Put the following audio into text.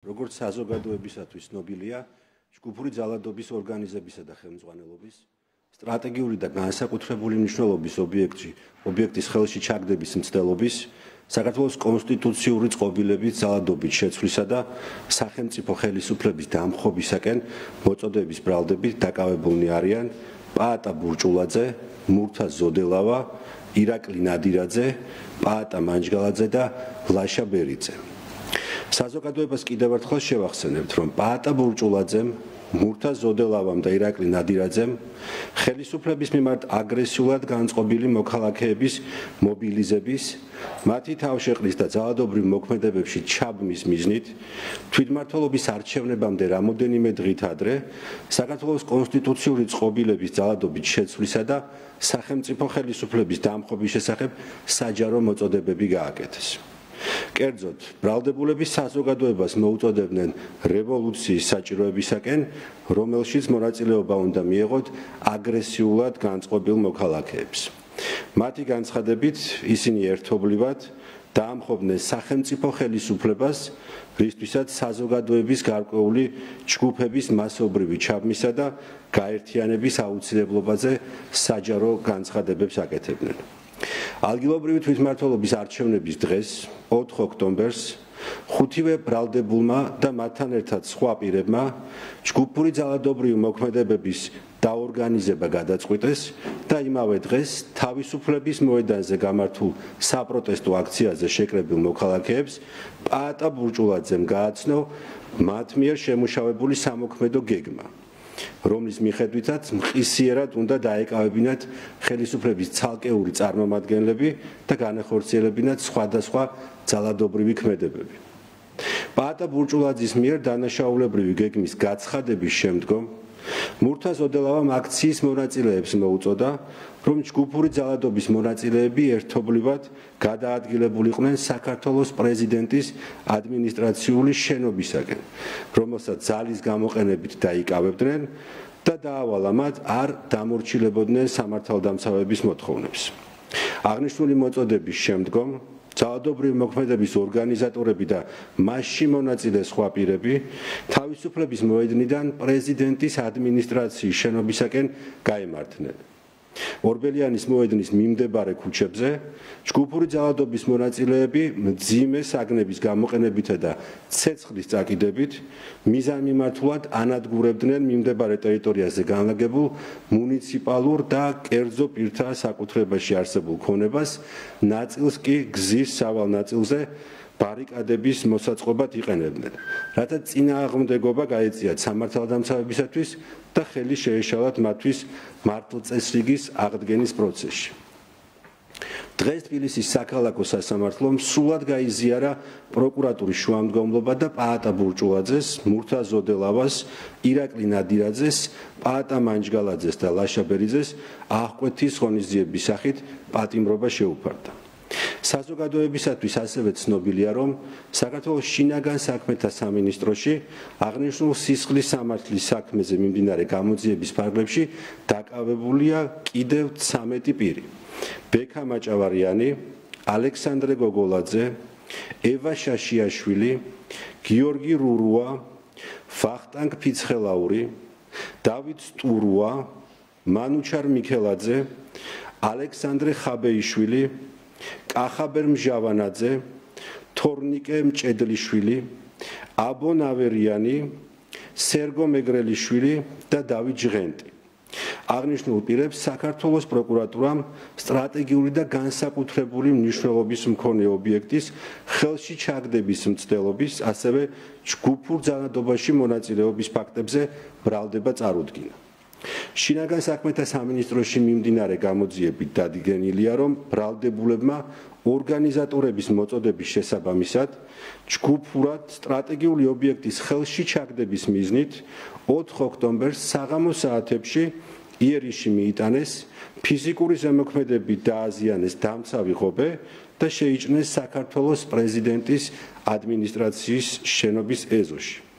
როგორც საზოგადოებისათვის ცნობილია, ჯგუფური ძალადობის ორგანიზებისა და ხელმძღვანელობის სტრატეგიული და განსაკუთრებული მნიშვნელობის ობიექტის ხელში ჩაგდების მცდელობის, საქართველოს კონსტიტუციური წყობილების ძალადობის შეცვლისა და სახელმწიფო ხელისუფლების დამხობისაკენ მოწოდების ბრალდებით დაკავებულნი არიან პაატა ბურჭულაძე, მურთა ზოდელავა, ირაკლი ნადირაძე, პაატა მანჯგალაძე და ლაშა ბერიძე. საზოგადოებას კიდევ ერთხელ შევახსენებთ, რომ პაატა ბურჭულაძემ, მურთა ზოდელავამ და ირაკლი ნადირაძემ ხელისუფლების მიმართ აგრესიულად განწყობილი მოქალაქეების მობილიზების, მათი თავშეყრის და ძალადობრივ მოქმედებებში ჩაბმის მიზნით თვითმმართველობის არჩევნებამდე რამოდენიმე დღით ადრე საქართველოს კონსტიტუციური წყობილების ძალადობის შეცვლისა და სახელმწიფო ხელისუფლების დამხობის შესახებ საჯარო მოწოდებები გააკეთეს. კერძოდ, ბრალდებულები საზოგადოებას მოუწოდებდნენ რევოლუციის საჭიროებისაკენ, რომელშიც მონაწილეობა უნდა მიეღოთ აგრესიულად განწყობილ მოქალაქეებს. მათი განცხადებით, ისინი ერთობლივად დაამხობდნენ სახელმწიფო ხელისუფლებას, რისთვისაც საზოგადოების გარკვეული ჯგუფების მასობრივი ჩაბმისა და გაერთიანების აუცილებლობაზე საჯარო განცხადებებს აკეთებდნენ. ადგილობრივი თვითმმართველობის არჩევნების დღეს, 4 ოქტომბერს, ხუთივე ბრალდებულმა და მათთან ერთად სხვა პირებმა ჯგუფური ძალადობრივი მოქმედებების დაორგანიზება გადაწყვიტეს და იმავე დღეს თავისუფლების მოედანზე გამართულ საპროტესტო აქციაზე შეკრებილ მოქალაქეებს პაატა ბურჭულაძემ გააცნო მათ მიერ შემუშავებული სამოქმედო გეგმა, რომლის მიხედვითაც მყისიერად უნდა დაეკავებინათ ხელისუფლების ცალკეული წარმომადგენლები და განახორციელებინათ სხვადასხვა ძალადობრივი ქმედებები. პაატა ბურჭულაძის მიერ დანაშაულებრივი გეგმის გაცხადების შემდგომ მურთა ზოდელავამ აქციის მონაწილეებს მოუწოდა, რომ ჯგუფური ძალადობის მონაწილეები ერთობლივად გადაადგილებულიყვნენ საქართველოს პრეზიდენტის ადმინისტრაციული შენობისაკენ, რომელსაც ძალის გამოყენებით დაიკავებდნენ და დაავალა მათ არ დამორჩილებოდნენ სამართალდამცავების მოთხოვნებს. აღნიშნული მოწოდების შემდგომ ძალადობრივი მოქმედების ორგანიზატორები და მასში მონაწილე სხვა პირები თავისუფლების მოედნიდან პრეზიდენტის ადმინისტრაციის შენობისაკენ გაემართნენ. ორბელიანის მოედნის მიმდებარე ქუჩებზე ჯგუფური ძალადობის მონაწილეები მძიმე საგნების გამოყენებითა და ცეცხლის წაკიდებით მიზანმიმართულად ანადგურებდნენ მიმდებარე ტერიტორიაზე განლაგებულ მუნიციპალურ და კერძო პირთა საკუთრებაში არსებულ ქონებას, ნაწილს კი გზის სავალ ნაწილზე ბარიკადების მოსაწყობად იყენებდნენ, რათა წინააღმდეგობა გაეწიათ სამართალდამცავებისათვის და ხელი შეეშალათ მათთვის მართლწესრიგის აღდგენის პროცესში. დღეს თბილისის საქალაქო სასამართლომ სრულად გაიზიარა პროკურატურის შუამდგომლობა და პაატა ბურჭულაძეს, მურთა ზოდელავას, ირაკლი ნადირაძეს, პაატა მანჯგალაძეს და ლაშა ბერიძეს აღკვეთის ღონისძიების სახით პატიმრობა შეუფარდა. საზოგადოებისათვის ასევე ცნობილია, რომ საქართველოს შინაგან საქმეთა სამინისტროში აღნიშნულ სისხლის სამართლის საქმეზე მიმდინარე გამოძიების ფარგლებში დაკავებულია კიდევ 13 პირი. ბექა მაჭავარიანი, ალექსანდრე გოგოლაძე, ევა შაშიაშვილი, გიორგი რურუა, ვახტანგ ფიცხელაური, დავით სტურუა, მანუჩარ მიქელაძე, ალექსანდრე ხაბეიშვილი, კახაბერ მჟავანაძე, თორნიკე მჭედლიშვილი, აბო ნავერიანი, სერგო მეგრელიშვილი და დავით ჟღენტი. აღნიშნულ პირებს საქართველოს პროკურატურამ სტრატეგიული და განსაკუთრებული მნიშვნელობის მქონე ობიექტის ხელში ჩაგდების მცდელობის, ასევე ჯგუფურ ძალადობაში მონაწილეობის ფაქტებზე ბრალდება წარუდგინა. შინაგან საქმეთა სამინისტროში მიმდინარე გამოძიებით დადგენილია, რომ ბრალდებულებმა ორგანიზატორების მოწოდების შესაბამისად ჯგუფურად სტრატეგიული ობიექტის ხელში ჩაგდების მიზნით 4 ოქტომბერს საღამოს საათებში იერიშში მიიტანეს, ფიზიკური ზემოქმედებით დააზიანეს დამცავი ღობე და შეიჭრნენ საქართველოს პრეზიდენტის ადმინისტრაციის შენობის ეზოში.